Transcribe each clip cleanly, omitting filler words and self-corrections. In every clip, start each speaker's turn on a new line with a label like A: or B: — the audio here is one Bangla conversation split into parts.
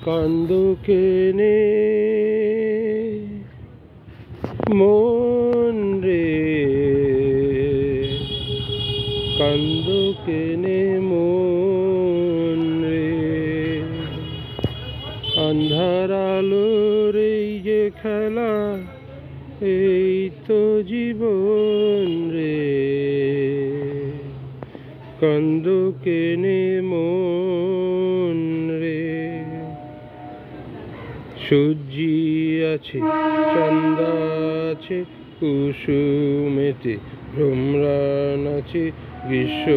A: কান্দ কেনে মন রে, কান্দ কেনে মন রে। আন্ধার আলোর এই যে খেলা, এই তো জীবন রে। কান্দ কেনে মন রে। সূর্যি আছে, চান্দা আছে, কুসুমেতে ভ্রমরান আছে, গ্রীষ্ম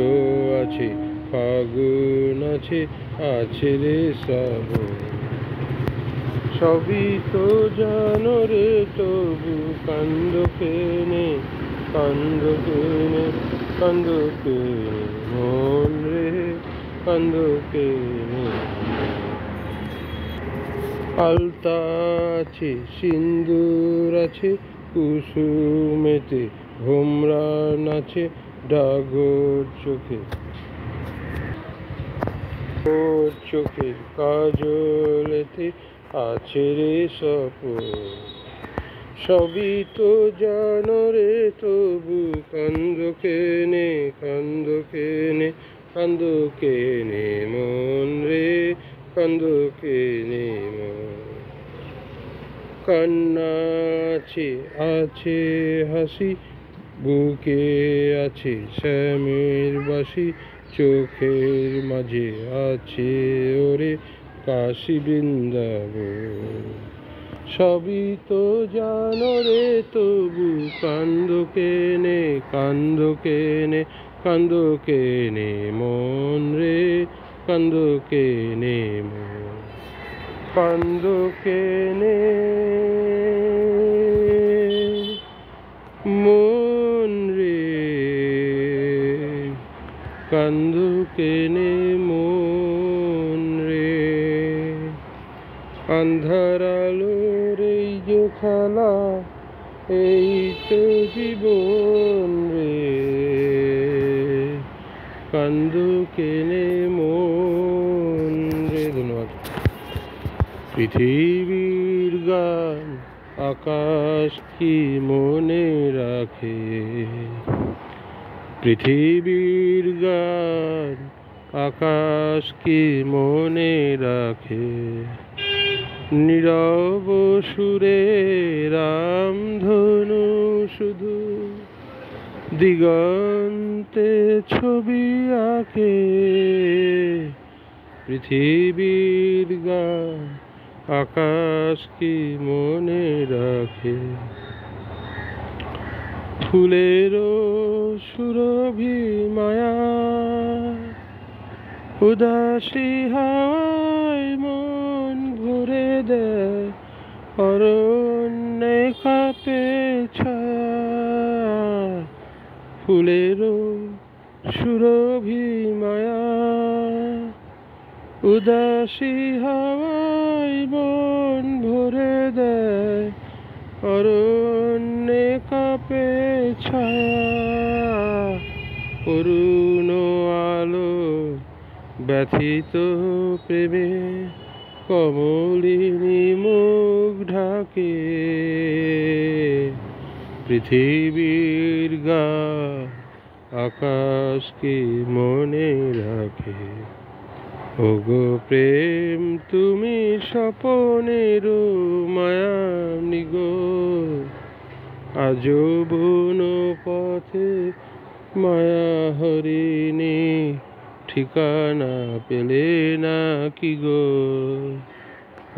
A: আছে, ফাগুন আছে, আছে রে শ্রাবণ। সবই তো জানো রে, তবু কান্দ কেনে, কান্দ কেনে, কান্দ কেনে মন রে, কান্দ কেনে। আলতা আছে, সিন্দুর আছে, কুসুমেতে ভ্রমরান আছে, ডাগর চোখে, ওর চোখের কাজলেতে আছে রে স্বপন। সবই তো জানো রে, তবু কান্দ কেনে, কান্দ কেনে, কান্দ কেনে মন রে, কান্দ কেনে মন। কান্না আছে, আছে হাসি, বুকে আছে শ্যামের বাসি, চোখের মাঝে আছে ওরে কাশী বৃন্দাবন। সবই তো জানো রে, তবু কান্দ কেনে, কান্দ কেনে, কান্দ কেনে মন রে, কান্দ কেনে মন। কান্দ কেনে মন রে, কান্দ কেনে মন রে। আন্ধার আলোর এই যে খেলা, এই তো জীবন রে। কান্দ কেনে মন রে। ধন্যবাদ। পৃথিবীর গান আকাশ কি মনে রাখে, পৃথিবীর গান আকাশ কি মনে রাখে। নীরব সুরে রামধনু শুধু দিগন্তে ছবি আঁকে। পৃথিবীর গান আকাশ কি মনে রাখে। ফুলেরও সুরভি মায়া, উদাসী হাওয়ায় মন ভরে দেয়, অরণ্যে কাঁপে ছায়া। ফুলেরও সুরভি মায়া, উদাসী হাওয়ায় মন ভরে দেয়, অরণ্যে কাঁপে ছায়া। অরুণ আলো ব্যথিত প্রেমে কমলিনী মুখ ঢাকে। পৃথিবীর গান আকাশ কি মনে রাখে। ওগো প্রেম তুমি স্বপনের মায়ামনি গো, আজও বন পথে মায়া হরিণী ঠিকানা পেলে না কি গো।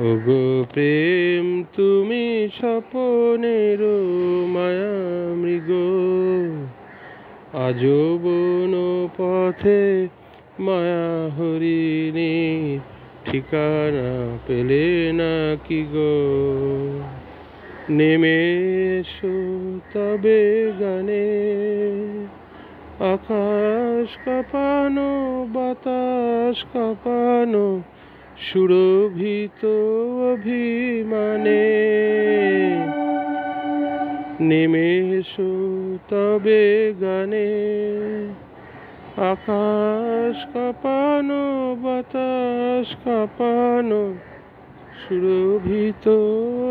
A: ওগো প্রেম তুমি স্বপনের মায়ামৃগ, আজও বন পথে মায়া হরিণী ঠিকানা পেলে না কি গো। নেমে এসো তবে গানে, আকাশ কাঁপানো বাতাস কাঁপানো সুরভিত অভিমানে। নেমে এসো তবে গানে, আকাশ কাঁপানো বাতাস কাঁপানো সুরভিত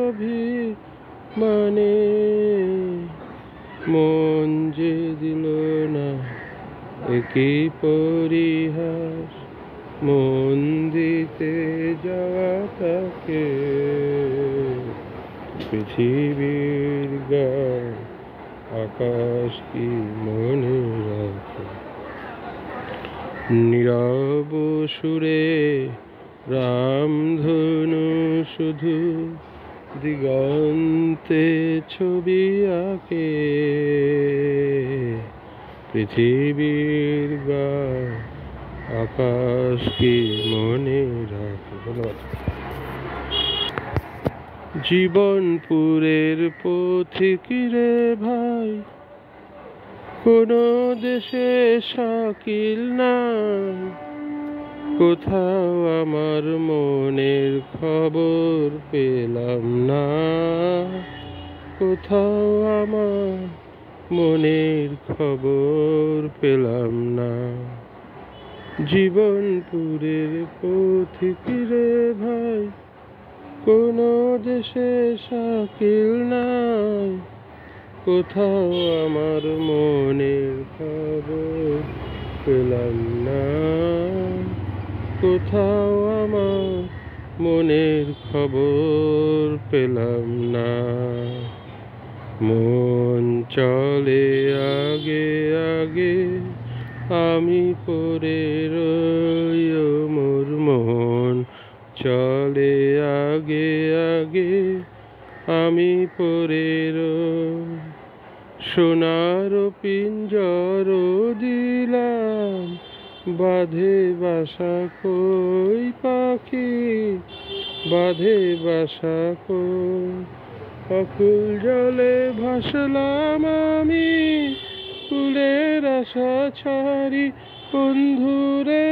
A: অভিমানে মন যে দিল না একই পরিহাস, মন দিতে যাওয়া তাকে পৃথিবীর গান আকাশ কি মনে রাখে। নীরব সুরে রামধনু শুধু দিগন্তে ছবি আঁকে পৃথিবীর গান আকাশ কি মনে রাখে। ধন্যবাদ। জীবনপুরের পথিক রে ভাই, কোনো দেশে শাকিল নাই, কোথাও আমার মনের খবর পেলাম না, কোথাও আমার মনের খবর পেলাম না। জীবনপুরের পথিক রে ভাই, কোনো দেশে শাকিল নাই, কোথাও আমার মনের খবর পেলাম না, কোথাও আমার মনের খবর পেলাম না। মন চলে আগে আগে, আমি পড়ে রই, মোর মন চলে আগে আগে, আমি পড়ে রই। সোনার পিঞ্জর দিলাম, বাঁধে বাসা কই পাখি, বাঁধে বাসা কই। অকুল জলে ভাসলাম আমি, কুলের আশা ছাড়ি বন্ধুরে।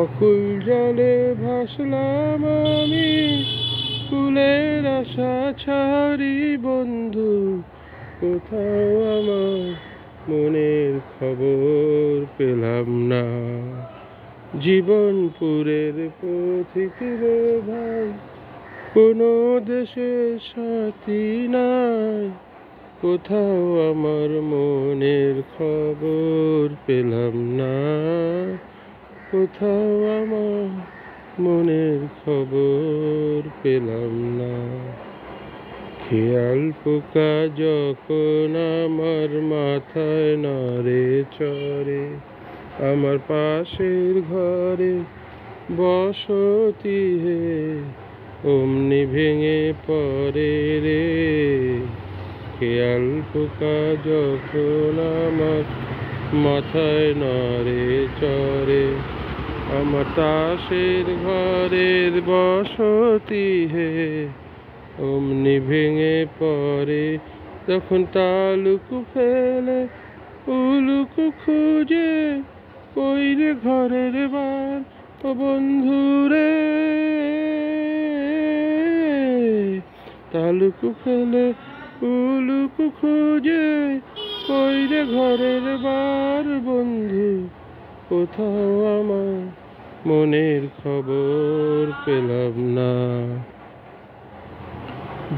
A: অকুল জলে ভাসলাম আমি, কুলের আশা ছাড়ি বন্ধু, কোথাও আমার মনের খবর পেলাম না। জীবনপুরের পথিক রে ভাই, কোনো দেশে সাথী নাই, কোথাও আমার মনের খবর পেলাম না, কোথাও আমার মনের খবর পেলাম না। খেয়াল পোকা যখন আমার মাথায় নড়ে চড়ে, আমার পাশের ঘরে বসতি হে অমনি ভেঙে পড়ে রে। খেয়াল পোকা যখন আমার মাথায় নড়ে চড়ে, আমার তাসের ঘরের বসতি হে অমনি ভেঙে পড়ে। তখন তালুকু ফেলে উলুকু খুঁজে, কইরে ঘরের বার ও বন্ধুরে। তালুকু ফেলে উলুকু খুঁজে, কইরে ঘরের বার বন্ধু, কোথাও আমার মনের খবর পেলাম না।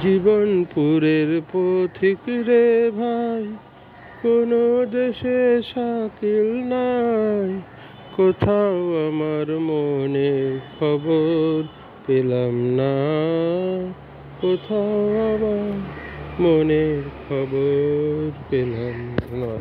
A: জীবনপুরের পথিক রে ভাই, কোনো দেশে শাকিল নাই, কোথাও আমার মনের খবর পেলাম না, কোথাও আমার মনের খবর পেলাম না।